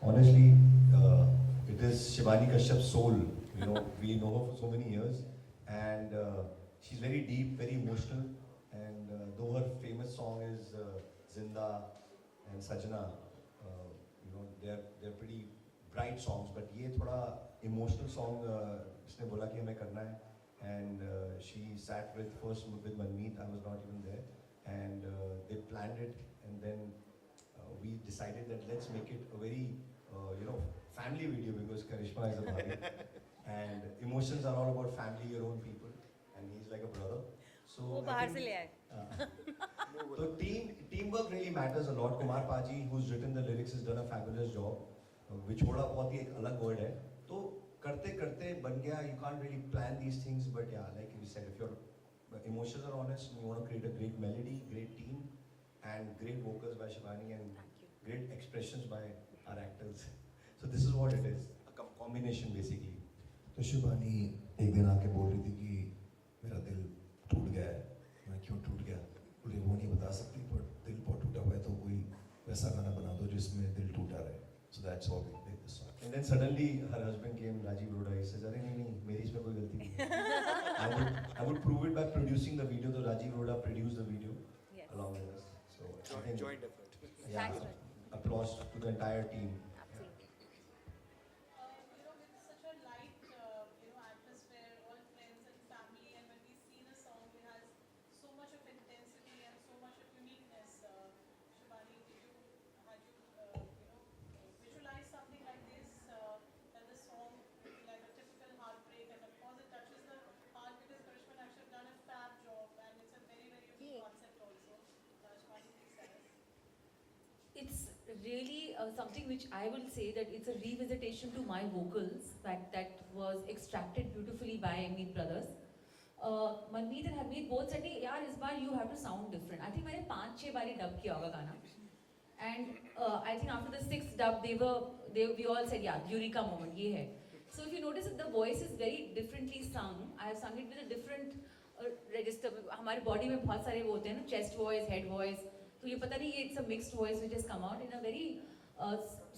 honestly, it is Shivani Kashyap's soul. You know, we know her for so many years, and she's very deep, very emotional. And though her famous song is Zinda and Sajna, you know, they're pretty bright songs. But ये थोड़ा emotional song इसने बोला कि हमें करना है. And she sat with Manmeet. I was not even there, and they planned it, and then we decided that let's make it a very you know, family video, because Karishma is a bhai and emotions are all about family, your own people, and he's like a brother. So वो I बाहर से think, ले आए. so teamwork really matters a lot. Kumar Paji, who's written the lyrics, has done a fabulous job. विछोड़ा बहुत ही एक अलग word है. तो करते करते बन गया. You can't really plan these things, but yeah, like you said, if your emotions are honest and you want to create a great melody, great team, and great vocals by Shivani and great expressions by our actors. So this is what it is, a combination basically. तो शिवानी एक दिन आके बोल रही थी कि मेरा दिल टूट गया है. मैं क्यों टूट गया? बोले वो नहीं बता सकती, पर दिल बहुत टूटा हुआ है, तो कोई वैसा गाना बना दो जिसमें दिल टूटा रहे. So that's how we made this song. And then suddenly her husband came, Rajiv Roda. He says, "अरे नहीं, मेरी इसमें कोई गलती नहीं है." I would prove it by producing the video. So Rajiv Roda produced the video along with us. So I think, Joint effort. yeah, Thanks, applause to the entire team. Absolutely. With such a light, atmosphere, all friends and family, and when we sing a song, it has so much of intensity and so much of uniqueness. Shivani, had you, visualize something like this, that the song would be like a typical heartbreak, and of course it touches the heart because Karishma and Akshay have done a fab job, and it's a very, very unique concept also. Shivani, please tell us. It's really something which I will say that it's a revisitation to my vocals that was extracted beautifully by Meet Brothers. Manmeet and Harmeet both said, "नहीं यार इस बार you have to sound different." I think मैंने 5-6 बारी dub किया होगा गाना, and I think after the 6th dub we all said, "Yeah, Eureka moment ये है." So if you notice that the voice is very differently sung. I have sung it with a different register. हमारे body में बहुत सारे वो होते हैं ना, chest voice, head voice. तो ये पता नहीं ये it's a mixed voice which has come out in a very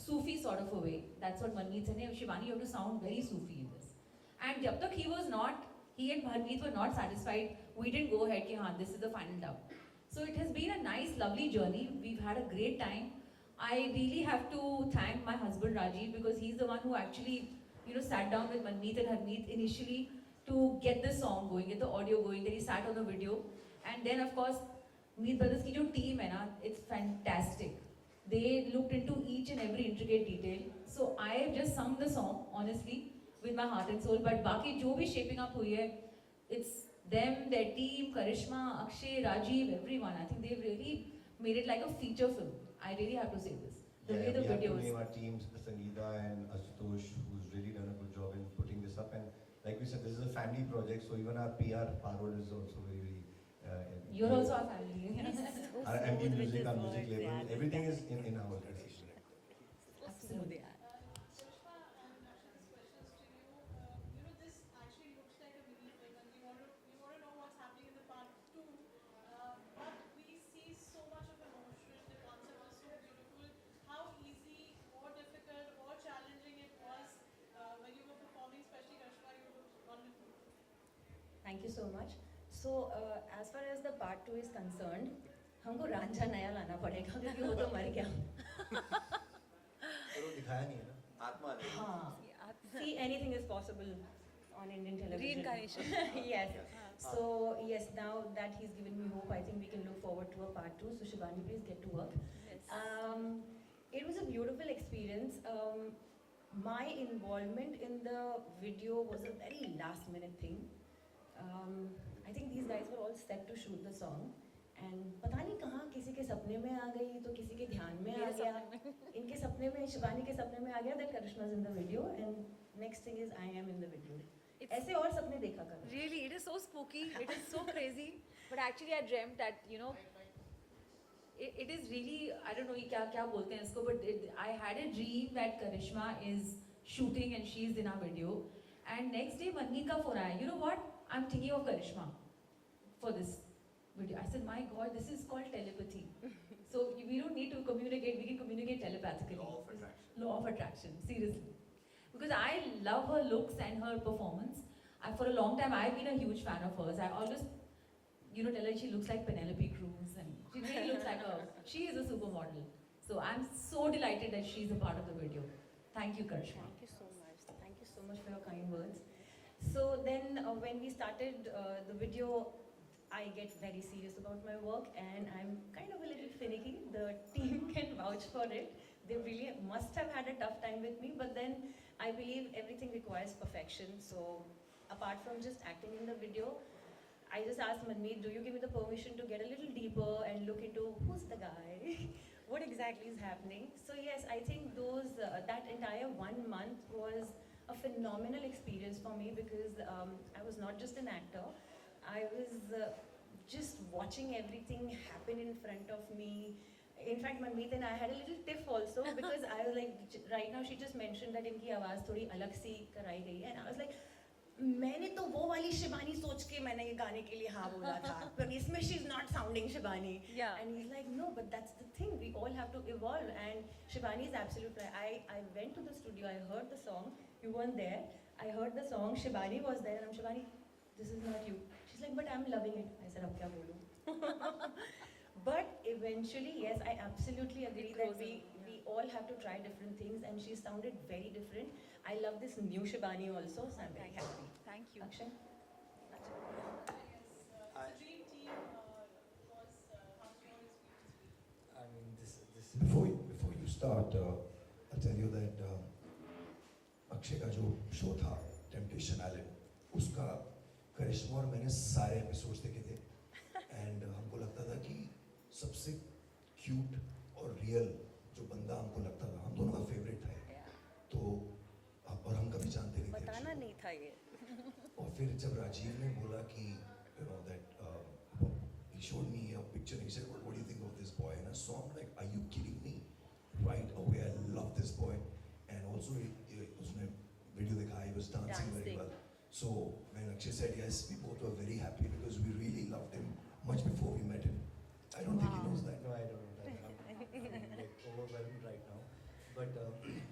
Sufi sort of a way. That's what Manmeet said. Shivani, you have to sound very Sufi in this. And जब तक he and Harmeet were not satisfied, we didn't go ahead कि हाँ this is the final dub. So it has been a nice, lovely journey. We've had a great time. I really have to thank my husband Rajiv, because he's the one who actually, sat down with Manmeet and Harmeet initially to get the song going, get the audio going. Then he sat on the video, and then of course, Meet Brothers की जो team है ना, it's fantastic. They looked into each and every intricate detail. So I have just sung the song honestly with my heart and soul. But बाकी जो भी shaping up हुई है, it's them, their team, Karishma, Akshay, Rajiv, everyone. I think they've really made it like a feature film. I really have to say this. The way the we have to videos. name our teams, Sangeeta and Ashutosh, who's really done a good job in putting this up. And like we said, this is a family project, so even our PR Parod is also very, very. You're also our family. Our MD Music, our music label, everything is in our organization. Absolutely. Karishma and Akshay, this question is to you. This actually looks like a mini film, and we want to know what's happening in the part 2. But we see so much of emotion. The concept was so beautiful. How easy or difficult or challenging it was when you were performing, especially Karishma, you looked wonderful. Thank you so much. So as far as the part 2 is concerned, हमको रांझा नया लाना पड़ेगा क्योंकि वो तो मर गया. पर वो दिखाया नहीं है ना. आत्मा नहीं. हाँ. See, anything is possible on Indian television. Reincarnation. Yes. So yes, now that he's given me hope, I think we can look forward to a part 2. So Shivani, please get to work. Yes. It was a beautiful experience. My involvement in the video was a very last minute thing. I think these guys were all set to shoot the song, and पता नहीं कहाँ किसी के सपने में आ गई तो किसी के ध्यान में आ गया. इनके सपने में, शिवानी के सपने में आ गया that Karishma's in the video, and next thing is I am in the video. ऐसे और सपने देखा करो. Really, it is so spooky. It is so crazy. But actually, I dreamt that it is really, I don't know ये क्या बोलते हैं इसको, but I had a dream that Karishma is shooting and she's in our video, and next day Manmeet का phone आया. You know what? I'm thinking of Karishma for this video. I said, my God, this is called telepathy. So we don't need to communicate, we can communicate telepathically. Law of attraction. law of attraction, seriously. Because I love her looks and her performance. For a long time, I've been a huge fan of hers. I always, tell her she looks like Penelope Cruz, and she really looks like she is a supermodel. So I'm so delighted that she's a part of the video. Thank you, Karishma. Thank you so much. Thank you so much for your kind words. So then, when we started the video, I get very serious about my work, and I'm kind of a little finicky. The team can vouch for it. They really must have had a tough time with me, but then I believe everything requires perfection. So apart from just acting in the video, I just asked Manmeet, do you give me the permission to get a little deeper and look into who's the guy? What exactly is happening? So yes, I think that entire 1 month was a phenomenal experience for me, because I was not just an actor. I was just watching everything happen in front of me. In fact, Manmeet and I had a little tiff also, because I was like, right now she just mentioned that इनकी आवाज़ थोड़ी अलग सी कराई गई है, and I was like, मैंने तो वो वाली शिबानी सोच के मैंने ये गाने के लिए हाँ बोला था, पर इसमें she's not sounding Shibani. Yeah. And he's like, no, but that's the thing, we all have to evolve, and Shibani is absolutely right. I went to the studio, I heard the song, you weren't there, I heard the song, Shibani was there, and I'm Shibani, this is not you. She's like, but I'm loving it. I said, अब क्या बोलूं? But eventually, yes, I absolutely agree that we all have to try different things, and she sounded very different. I love this new Shibani also, so I'm very happy. Thank you. Akshay? Yes, the dream team was how's your experience been? I mean, this before you start, I'll tell you that Akshay का जो show था temptation island, उसका करिश्मा और मैंने सारे episodes देखे थे, and हमको लगता था कि सबसे क्यूट और रियल जो बंदा हमको लगता था, हम दोनों का फेवरेट था ये। तो और हम कभी जानते नहीं थे बताना नहीं था ये। और फिर जब राजीव ने बोला कि you know that he showed me a picture and he said what do you think of this boy, and I saw him like are you kidding me, right away I love this boy, and also उसने video दिखाया, he was dancing very well. So when Akshay said yes, we both were very happy because we really loved him much before we met him. I don't think he knows that. No, I don't know that. I'm like overwhelmed right now. But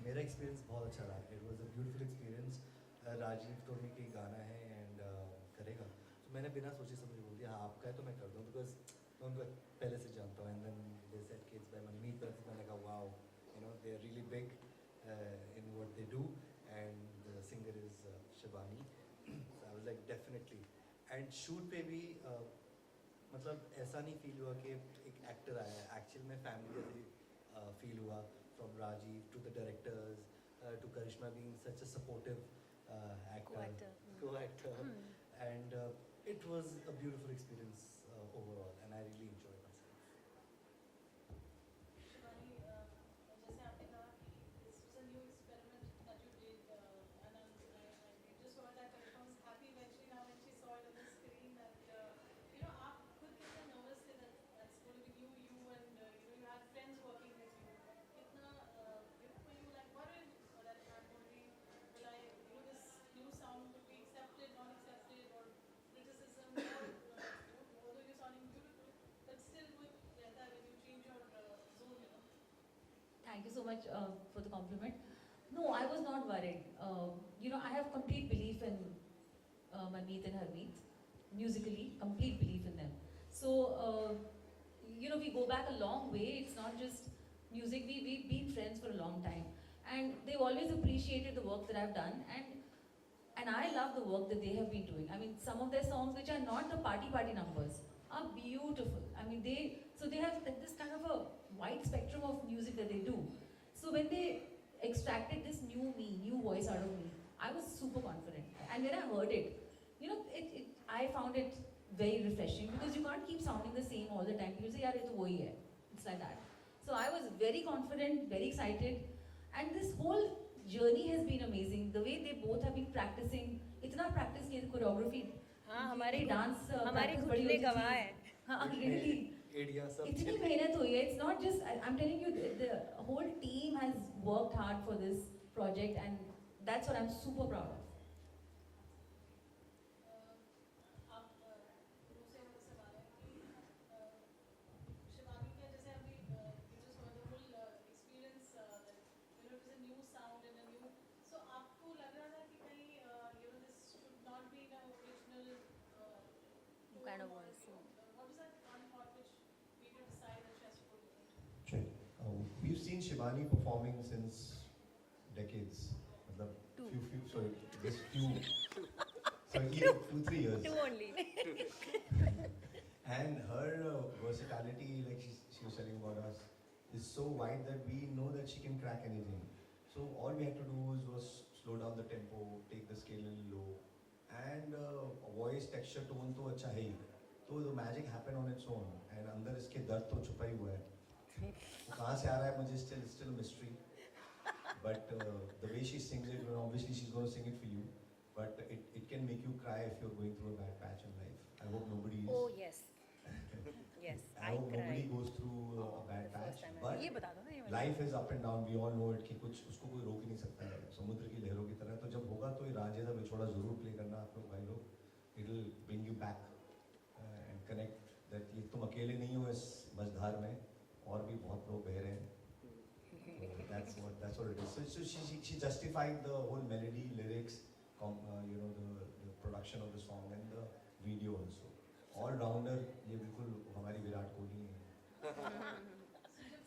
मेरा experience बहुत अच्छा रहा. It was a beautiful experience. Rajiv told me कि गाना है and करेगा. So मैंने बिना सोचे समझे बोल दिया हाँ आपका है तो मैं कर दूँ, because मैं उनको पहले से जानता हूँ. And then they said कि it's by Manmeet Brothers. मैंने कहा wow, they're really big in what they do, and the singer is Shibani. So I was like definitely. And shoot पे भी मतलब ऐसा नहीं फील हुआ कि एक एक्टर आया है, एक्चुअल में फैमिली जैसे फील हुआ, from Rajiv to the directors to Karishma being such a supportive actor, co-actor, and it was a beautiful experience overall, and I really enjoyed myself. Shivani, जैसे आपने कहा कि this was a new experiment that you did, and I just heard that Karishma was happy eventually now when she saw it on the screen that आप खुद कितना nervous थे that that's going to be you and you had friends working with you. कितना were you like worried that I'm going to be this new sound would be accepted, not accepted, or criticism, or although you're sounding beautiful, but still would रहता है when you change your zone. Thank you so much for the compliment. No, I was not worried. I have complete belief in Manmeet and Harmeet, musically, complete belief in them. So, we go back a long way. It's not just music. We've been friends for a long time. And they've always appreciated the work that I've done. And I love the work that they have been doing. I mean, some of their songs, which are not the party numbers, are beautiful. I mean, they have this kind of a wide spectrum of music that they do. So when they extracted this new voice out of me, I was super confident. And when I heard it, I found it very refreshing, because you can't keep sounding the same all the time. People say, yaar, ye to wohi hai. It's like that. So I was very confident, very excited. And this whole journey has been amazing. The way they both have been practicing, itna practice kiya choreography. हाँ, हमारे dance हमारे practice बड़ी घुटने होती थी. गवाह है. हाँ, really. एडिया सब इतनी मेहनत हुई है. It's not just, I'm telling you, the whole team has worked hard for this project, and that's what I'm super proud of. आप दूसरे वाला सवाल है कि शिवानी का जैसे अभी you just heard the whole experience that it was a kind of voice. What was that one part which made you decide that she has to go different? Sure. We've seen Shivani performing since decades. मतलब sorry, just sorry, 2-3 years. Two only. And her versatility, like she was telling about us, is so wide that we know that she can crack anything. So all we had to do was slow down the tempo, take the scale a little low, and voice texture tone तो अच्छा है ही. तो the magic happened on its own. And अंदर इसके दर्द तो छुपा ही हुआ है. वो कहाँ से आ रहा है मुझे still a mystery. But the way she sings it, obviously she's going to sing it for you. But it can make you cry if you're going through a bad patch in life. I hope nobody is. Oh yes. Yes, I I hope nobody cried. goes through a bad The patch. first time I- But ये बता दो ना ये वाला। life is up and down. We all know it कि कुछ उसको कोई रोक ही नहीं सकता है. समुद्र की लहरों की तरह. तो जब होगा तो ये रांझे सा बिछोड़ा जरूर प्ले करना आप लोग भाई लोग. It'll bring you back and connect that ये तुम अकेले नहीं हो इस मझधार में. और भी बहुत लोग बह रहे हैं. That's what it is. So she justified the whole melody, lyrics, the production of the song and the video also. All rounder ये बिल्कुल हमारी विराट कोहली है.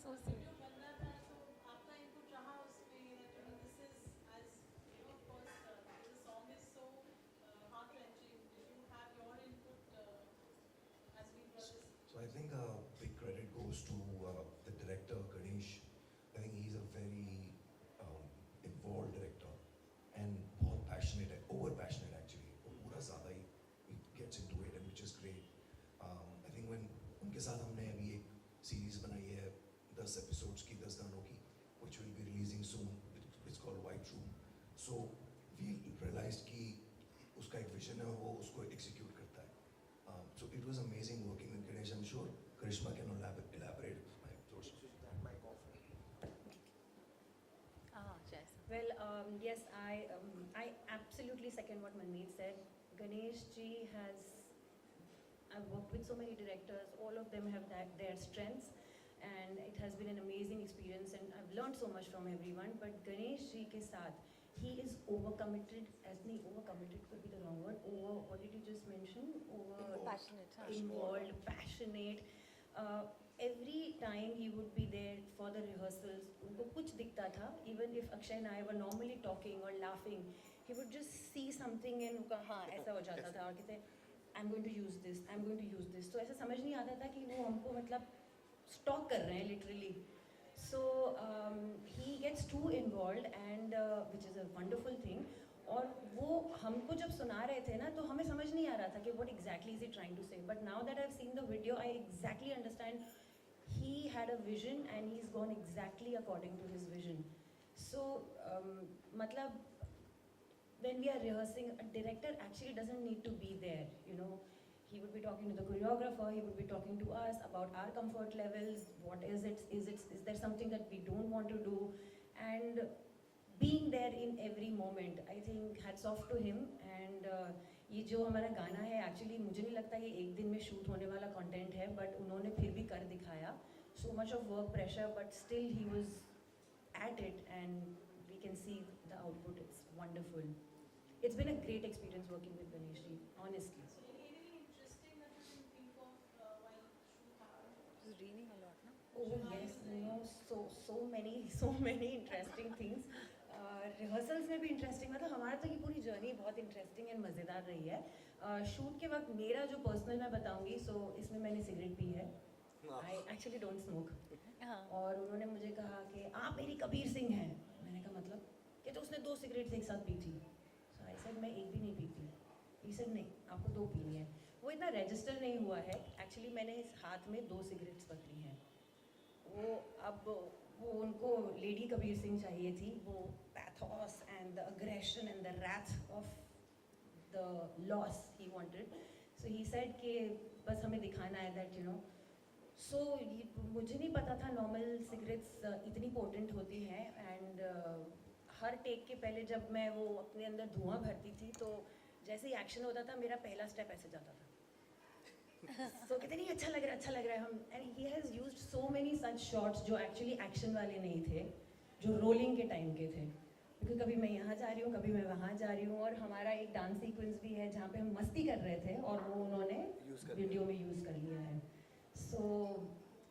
So sweet. वीडियो बनना था तो आपका इनपुट रहा उस पे this is as of course the song is so heart wrenching. Did you have your input as we brothers? So I think big credit goes to the director Ganesh. I think he's a very involved director and बहुत passionate, over passionate actually. वो पूरा ज़्यादा ही gets into it and which is great. I think when उनके साथ हमने अभी एक series बनाई है 10 episodes की 10 गानों की which will be releasing soon. It's called White Room. So we realized कि उसका एक vision है वो उसको execute करता है. So it was amazing working with Ganesh. I'm sure Karishma can elaborate. My thoughts. That mic off. Ah, Jess. Well, yes, I absolutely second what Manmeet said. Ganesh ji I've worked with so many directors, all of them have their strengths, and it has been an amazing experience, and I've learned so much from everyone. But Ganesh ji ke saath, he is overcommitted, overcommitted could be the wrong word, what did you just mention? Passionate. Huh? Involved, passionate. Every time he would be there for the rehearsals, उनको कुछ दिखता था. Even if Akshay and I were normally talking or laughing, he would just see something and उनका हाँ ऐसा हो जाता था और कहते I'm going to use this, I'm going to use this. तो ऐसा समझ नहीं आता था कि वो हमको मतलब stalk कर रहे हैं literally. So he gets too involved and which is a wonderful thing. और वो हमको जब सुना रहे थे ना तो हमें समझ नहीं आ रहा था कि what exactly is he trying to say. But now that I've seen the video, I exactly understand he had a vision and he's gone exactly according to his vision. So मतलब when we are rehearsing, a director actually doesn't need to be there, you know. He would be talking to the choreographer, he would be talking to us about our comfort levels, what is there something that we don't want to do, and being there in every moment. I think hats off to him. And ये जो हमारा गाना है actually मुझे नहीं लगता ये एक दिन में shoot होने वाला content है, but उन्होंने फिर भी कर दिखाया. So much of work pressure, but still he was at it, and we can see the output. It's wonderful. It's been a great experience working with Ganesh ji, honestly. So anything interesting that you can think of while shoot happened? She's dreaming a lot, no? Oh yes, no, so many interesting things. Rehearsals में भी interesting, मतलब हमारा तो ये पूरी journey बहुत interesting and मज़ेदार रही है. शूट के वक्त मेरा जो पर्सनल मैं बताऊंगी, सो इसमें मैंने सिगरेट पी है. I actually don't smoke. और उन्होंने मुझे कहा कि आप मेरी कबीर सिंह हैं. मैंने कहा मतलब कि तो उसने 2 सिगरेट्स एक साथ पी थी. सो आई सेड मैं एक भी नहीं पीती. ही सेड नहीं आपको 2 पीनी है. वो इतना रजिस्टर नहीं हुआ है. एक्चुअली मैंने इस हाथ में 2 सिगरेट्स पकड़ी हैं. वो उनको लेडी कबीर सिंह चाहिए थी. वो pathos and the aggression and the wrath of the loss he wanted. So he said कि बस हमें दिखाना है that you know. So मुझे नहीं पता था normal cigarettes इतनी potent होती हैं. And हर टेक के पहले जब मैं वो अपने अंदर धुआं भरती थी तो जैसे ही एक्शन होता था मेरा पहला स्टेप ऐसे जाता था. So कहते नहीं अच्छा लग रहा है हम. And he has used so many such shots जो actually action वाले नहीं थे, जो rolling के टाइम के थे. क्योंकि कभी मैं यहाँ जा रही हूँ, कभी मैं वहाँ जा रही हूँ, और हमारा एक डांस सीक्वेंस भी है जहाँ पे हम मस्ती कर रहे थे और वो उन्होंने वीडियो में यूज़ कर लिया है. सो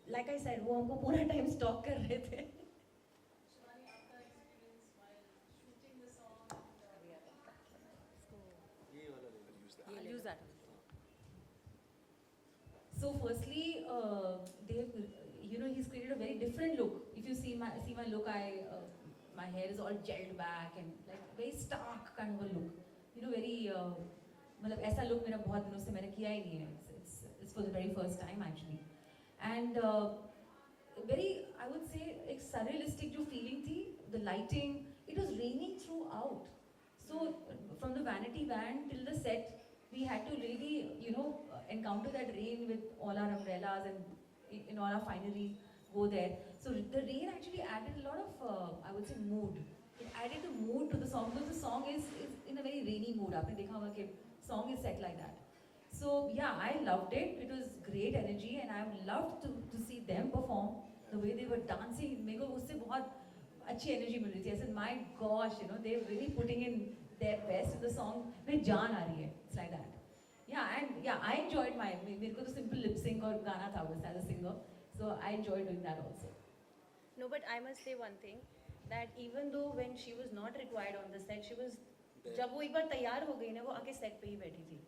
लाइक आई सेड, वो हमको पूरा टाइम स्टॉक कर रहे थे. Shivani, आपका experience while shooting the song and I'll use that. So firstly, he's created a very different look. If you see my look, my hair is all gelled back and like very stark kind of a look. Very मतलब ऐसा look मेरा बहुत दिनों से मैंने किया ही नहीं है. It's for the very first time actually. And very, I would say, एक surrealistic जो feeling थी, the lighting, it was raining throughout. So from the vanity van till the set, we had to really, encounter that rain with all our umbrellas and in all our finery go there. So the rain actually added a lot of, I would say, mood. It added the mood to the song because the song is in a very rainy mood. आपने देखा होगा कि song is set like that. So yeah, I loved it. It was great energy and I loved to see them perform. The way they were dancing, मेरे को उससे बहुत अच्छी energy मिल रही थी. I said, my gosh, they're really putting in their best in the song. में जान आ रही है. It's like that. Yeah, and yeah, I enjoyed मेरे को तो simple lip sync और गाना था बस as a singer. So I enjoyed doing that also. No, but I must say one thing, that even though when she was not required on the set, she was, जब वो एक बार तैयार हो गई ना, वो आके set पे ही बैठी थी.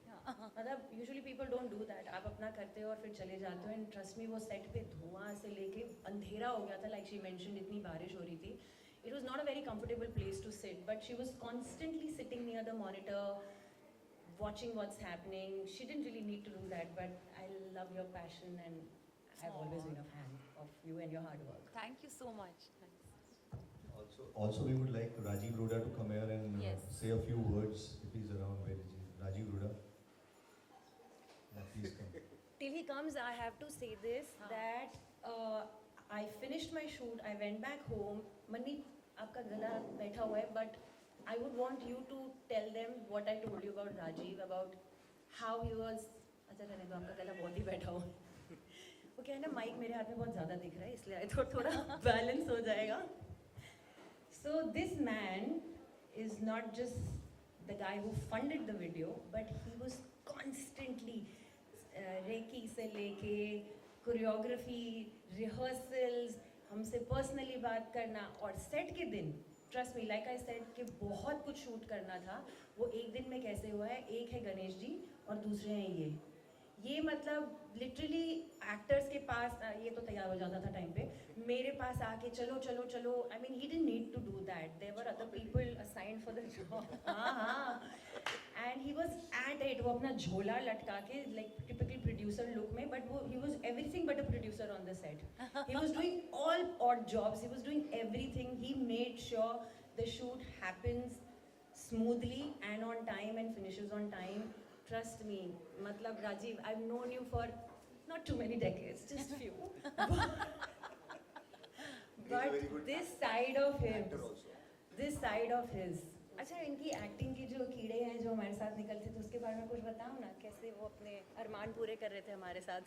मतलब usually people don't do that. आप अपना करते हो और फिर चले जाते हो. And trust me, वो set पे धुआं से लेके अंधेरा हो गया था, like she mentioned, इतनी बारिश हो रही थी. It was not a very comfortable place to sit, but she was constantly sitting near the monitor, watching what's happening. She didn't really need to do that, but I love your passion and I've always been a fan of you and your hard work. Thank you so much. Thanks. Also, we would like Rajiv Rhoda to come here and Yes. say a few words if he's around. Where is he? Rajiv Rhoda. Yeah, please come. Till he comes, I have to say this, that I finished my shoot, I went back home. Manmeet, आपका गला बैठा हुआ है, but I would want you to tell them what I told you about Rajiv, about how he was. अच्छा रहने दो, आपका गला बहुत ही बैठा हुआ है. वो क्या है ना, माइक मेरे हाथ में बहुत ज़्यादा दिख रहा है, इसलिए I thought थोड़ा बैलेंस हो जाएगा. So this man is not just the guy who funded the video, but he was constantly recce से लेके कोरियोग्राफी, रिहर्सल्स, हमसे पर्सनली बात करना, और सेट के दिन, trust me, like I said, कि बहुत कुछ शूट करना था. वो एक दिन में कैसे हुआ है, एक है गणेश जी और दूसरे हैं ये मतलब लिटरली एक्टर्स के पास ये तो तैयार हो जाता था टाइम पे, मेरे पास आके चलो चलो चलो. I mean he didn't need to do that, there were other people assigned for the job. हाँ, and he was at it. वो अपना झोला लटका के, लाइक टिपिकल प्रोड्यूसर लुक में, बट वो he was everything but a producer on the set. He was doing all odd jobs, he was doing everything. He made sure the shoot happens smoothly and on time and finishes on time. Trust me, matlab Rajiv, I've known you for not too many decades, just few. But this side of him, this side of his. अच्छा, इनकी acting की जो कीड़े हैं जो हमारे साथ निकलते थे, उसके बारे में कुछ बताओ ना, कैसे वो अपने अरमान पूरे कर रहे थे हमारे साथ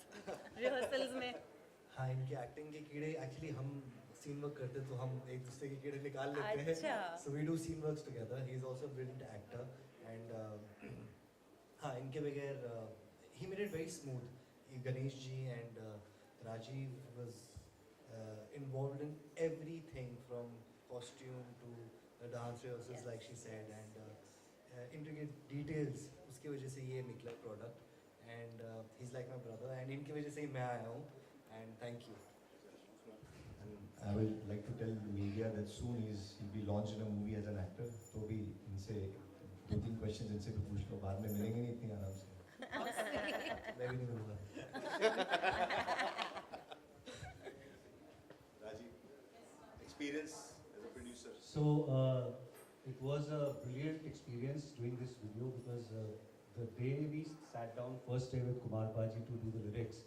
रिहर्सल्स में. हाँ, इनकी एक्टिंग के कीड़े, एक्चुअली हम सीन वर्क करते तो हम एक दूसरे के कीड़े निकाल लेते हैं. अच्छा. So we do scene works together. He is also a brilliant actor and हाँ, इनके बगैर he made it very smooth. Ganesh ji and Rajiv was involved in everything from costume to the dance rehearsals, like she said, and intricate details. उसकी वजह से ये निकला product and he's like my brother and इनकी वजह से ही मैं आया हूँ and thank you. And I would like to tell the media that soon he'll be launched in a movie as an actor. तो भी इनसे 2-3 questions इनसे भी पूछ लो, बाद में मिलेंगे नहीं इतनी आराम से. मैं भी नहीं मिलूँगा. Rajiv, experience as a producer. So it was a brilliant experience doing this video because the day we sat down first day with Kumar Baji to do the lyrics,